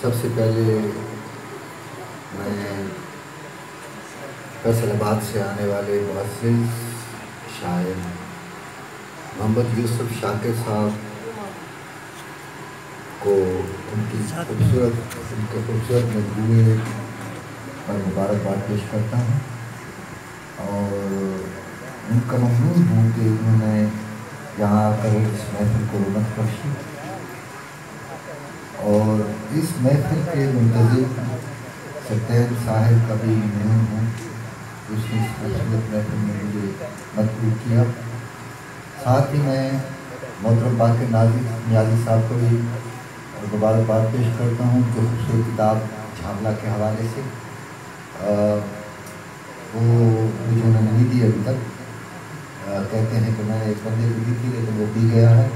سب سے پہلے میں فیصل آباد سے آنے والے معزز شاعر محمد یوسف شاکر صاحب کو ان کے خوبصورت مجموعے پر مبارکباد پیش کرتا ہوں اور ان کا ممنون ہوں کہ انہوں نے یہاں آ کر اس محفل کو رونق بخشی اور اس محفل کے منتظم سطیل صاحب کا بھی ممنون ہوں اس نے اس خوبصورت محفل میں مجھے مدعو کیا. ساتھ ہی میں محترم باقر نیازی صاحب کو بھی مبارکباد پیش کرتا ہوں جو خوبصورت کتاب جھاملا کے حوالے سے وہ مجھے انہوں نے نہیں دی ابھی تک. کہتے ہیں کہ میں ایک بندے کو دی تھی لیکن وہ پی گیا ہے.